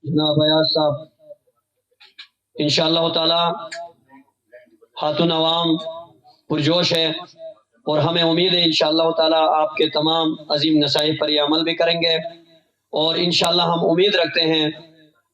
جناب ایاز صاحب انشاءاللہ تعالی خاتون عوام پرجوش ہے اور ہمیں امید ہے انشاءاللہ تعالی آپ کے تمام عظیم نصائح پر یہ عمل بھی کریں گے، اور انشاءاللہ ہم امید رکھتے ہیں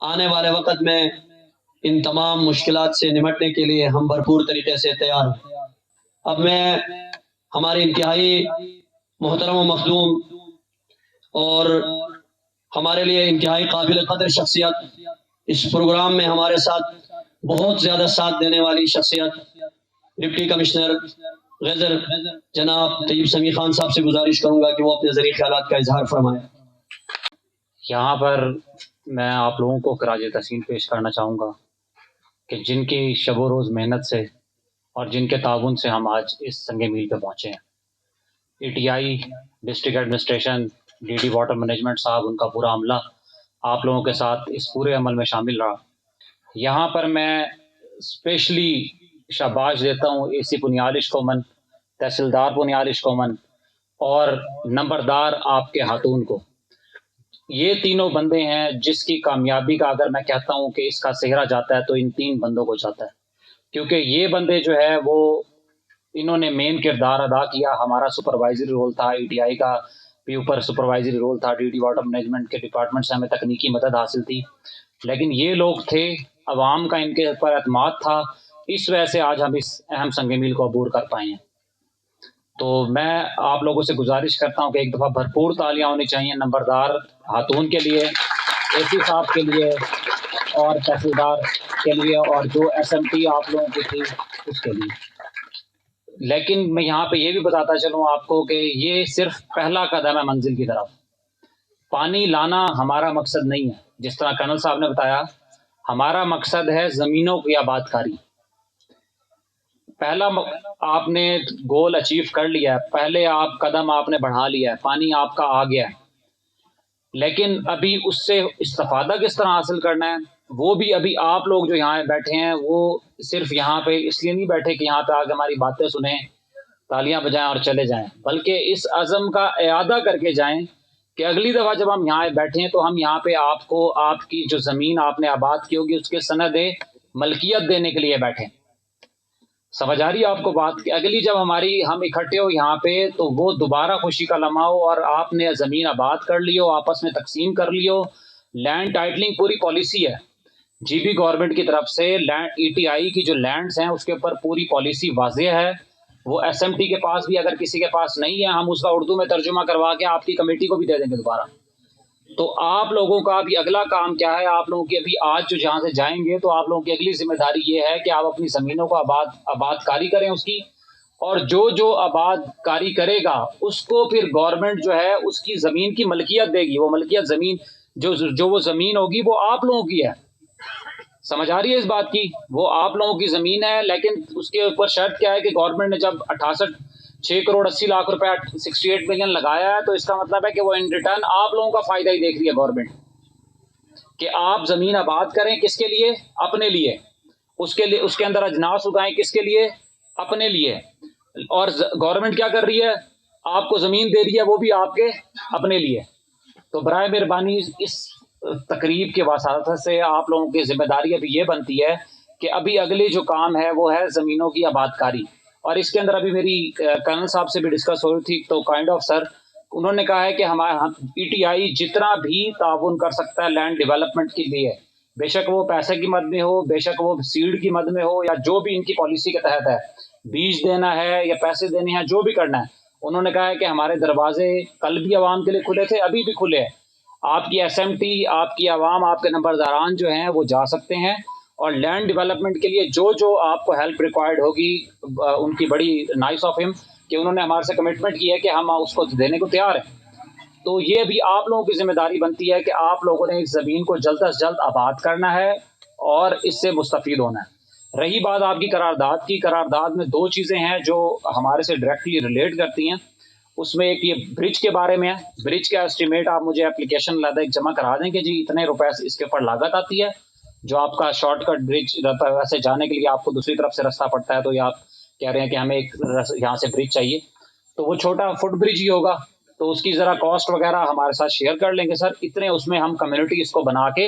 آنے والے وقت میں ان تمام مشکلات سے نمٹنے کے لیے ہم بھرپور طریقے سے تیار ہیں۔ اب میں ہماری انتہائی محترم و مخدوم اور ہمارے لیے انتہائی قابل قدر شخصیت، اس پروگرام میں ہمارے ساتھ بہت زیادہ ساتھ دینے والی شخصیت ڈپٹی کمشنر غزر جناب طیب سمیع خان صاحب سے گزارش کروں گا کہ وہ اپنے ذریعے خیالات کا اظہار فرمائیں۔ یہاں پر میں آپ لوگوں کو خراج تحسین پیش کرنا چاہوں گا کہ جن کی شب و روز محنت سے اور جن کے تعاون سے ہم آج اس سنگ میل پہ پہنچے ہیں، E T I, district administration, D D water management صاحب، ان کا پورا عملہ آپ لوگوں کے ساتھ اس پورے عمل میں شامل رہا۔ یہاں پر میں اسپیشلی شاباش دیتا ہوں اے سی پنیالش کومن، تحصیلدار پنیالش کومن اور نمبردار آپ کے خاتون کو۔ یہ تینوں بندے ہیں جس کی کامیابی کا اگر میں کہتا ہوں کہ اس کا سہرا جاتا ہے تو ان تین بندوں کو جاتا ہے، کیونکہ یہ بندے جو ہے وہ انہوں نے مین کردار ادا کیا۔ ہمارا سپروائزری رول تھا، ای ٹی آئی کا بھی اوپر سپروائزری رول تھا، ڈی ڈی واٹر مینجمنٹ کے ڈپارٹمنٹ سے ہمیں تکنیکی مدد حاصل تھی، لیکن یہ لوگ تھے، عوام کا ان کے اوپر اعتماد تھا، اس وجہ سے آج ہم اس اہم سنگ میل کو عبور کر پائے ہیں۔ تو میں آپ لوگوں سے گزارش کرتا ہوں کہ ایک دفعہ بھرپور تالیاں ہونی چاہیے نمبردار خاتون کے لیے، اے سی صاحب کے لیے اور تحصیلدار کے لیے، اور جو ایس ایم ٹی آپ لوگوں کی تھی اس کے لیے۔ لیکن میں یہاں پہ یہ بھی بتاتا چلوں آپ کو کہ یہ صرف پہلا قدم ہے منزل کی طرف۔ پانی لانا ہمارا مقصد نہیں ہے، جس طرح کرنل صاحب نے بتایا، ہمارا مقصد ہے زمینوں کی آباد کاری۔ پہلا آپ نے گول اچیو کر لیا ہے، پہلے آپ قدم آپ نے بڑھا لیا ہے، پانی آپ کا آ گیا ہے، لیکن ابھی اس سے استفادہ کس طرح حاصل کرنا ہے وہ بھی ابھی آپ لوگ جو یہاں بیٹھے ہیں وہ صرف یہاں پہ اس لیے نہیں بیٹھے کہ یہاں پہ آگے ہماری باتیں سنیں، تالیاں بجائیں اور چلے جائیں، بلکہ اس عزم کا اعادہ کر کے جائیں کہ اگلی دفعہ جب ہم یہاں بیٹھیں تو ہم یہاں پہ آپ کو آپ کی جو زمین آپ نے آباد کی ہوگی اس کے سند ملکیت دینے کے لیے بیٹھیں۔ سمجھ آ رہی ہے آپ کو بات کہ اگلی جب ہم اکٹھے ہو یہاں پہ تو وہ دوبارہ خوشی کا لمحہ ہو اور آپ نے زمین آباد کر لی ہو، آپس میں تقسیم کر لی ہو۔ لینڈ ٹائٹلنگ پوری پالیسی ہے جی بی گورنمنٹ کی طرف سے، ای ٹی آئی کی جو لینڈز ہیں اس کے اوپر پوری پالیسی واضح ہے۔ وہ ایس ایم ٹی کے پاس بھی اگر کسی کے پاس نہیں ہے، ہم اس کا اردو میں ترجمہ کروا کے آپ کی کمیٹی کو بھی دے دیں گے دوبارہ۔ تو آپ لوگوں کا ابھی اگلا کام کیا ہے؟ آپ لوگوں کی ابھی آج جو جہاں سے جائیں گے تو آپ لوگوں کی اگلی ذمہ داری یہ ہے کہ آپ اپنی زمینوں کو آباد کاری کریں اس کی، اور جو آباد کاری کرے گا اس کو پھر گورنمنٹ جو ہے اس کی زمین کی ملکیت دے گی۔ وہ ملکیت زمین جو وہ زمین ہوگی وہ آپ لوگوں کی ہے۔ سمجھ آ رہی ہے اس بات کی؟ وہ آپ لوگوں کی زمین ہے، لیکن اس کے اوپر شرط کیا ہے کہ گورنمنٹ نے جب 6 کروڑ 80 لاکھ روپے 68 ملین لگایا ہے تو اس کا مطلب ہے کہ وہ ان ریٹرن آپ لوگوں کا فائدہ ہی دیکھ رہی ہے گورنمنٹ، کہ آپ زمین آباد کریں کس کے لیے؟ اپنے لیے۔ اس کے اندر اجناس اگائیں کس کے لیے؟ اپنے لیے۔ اور گورنمنٹ کیا کر رہی ہے؟ آپ کو زمین دے رہی ہے، وہ بھی آپ کے اپنے لیے۔ تو برائے مہربانی اس تقریب کے وساطت سے آپ لوگوں کی ذمہ داری ابھی یہ بنتی ہے کہ ابھی اگلے جو کام ہے وہ ہے زمینوں کی آباد کاری، اور اس کے اندر ابھی میری کرنل صاحب سے بھی ڈسکس ہو رہی تھی تو کائنڈ آف سر انہوں نے کہا ہے کہ ہمارا ای ٹی آئی جتنا بھی تعاون کر سکتا ہے لینڈ ڈیولپمنٹ کے لیے، بے شک وہ پیسے کی مد میں ہو، بے شک وہ سیڈ کی مد میں ہو، یا جو بھی ان کی پالیسی کے تحت ہے، بیج دینا ہے یا پیسے دینے ہیں، جو بھی کرنا ہے، انہوں نے کہا ہے کہ ہمارے دروازے کل بھی عوام کے لیے کھلے تھے، ابھی بھی کھلے ہیں۔ آپ کی ایس ایم ٹی، آپ کی عوام، آپ کے نمبرداران جو ہیں وہ جا سکتے ہیں، اور لینڈ ڈیولپمنٹ کے لیے جو آپ کو ہیلپ ریکوائرڈ ہوگی، ان کی بڑی نائس آف ہم کہ انہوں نے ہمارے سے کمٹمنٹ کی ہے کہ ہم اس کو دینے کو تیار ہیں۔ تو یہ بھی آپ لوگوں کی ذمہ داری بنتی ہے کہ آپ لوگوں نے اس زمین کو جلد از جلد آباد کرنا ہے اور اس سے مستفید ہونا ہے۔ رہی بات آپ کی قرارداد کی، قرارداد میں 2 چیزیں ہیں جو ہمارے سے ڈائریکٹلی ریلیٹ کرتی ہیں۔ اس میں ایک یہ برج کے بارے میں ہے، برج کا اسٹیمیٹ آپ مجھے اپلیکیشن علیحدہ ایک جمع کرا دیں کہ جی اتنے روپے اس کے اوپر لاگت آتی ہے، جو آپ کا شارٹ کٹ برج رہتا ہے، ویسے جانے کے لیے آپ کو دوسری طرف سے رستہ پڑتا ہے، تو یہ آپ کہہ رہے ہیں کہ ہمیں ایک یہاں سے برج چاہیے، تو وہ چھوٹا فٹ برج ہی ہوگا، تو اس کی ذرا کاسٹ وغیرہ ہمارے ساتھ شیئر کر لیں گے سر، اتنے اس میں ہم کمیونٹی اس کو بنا کے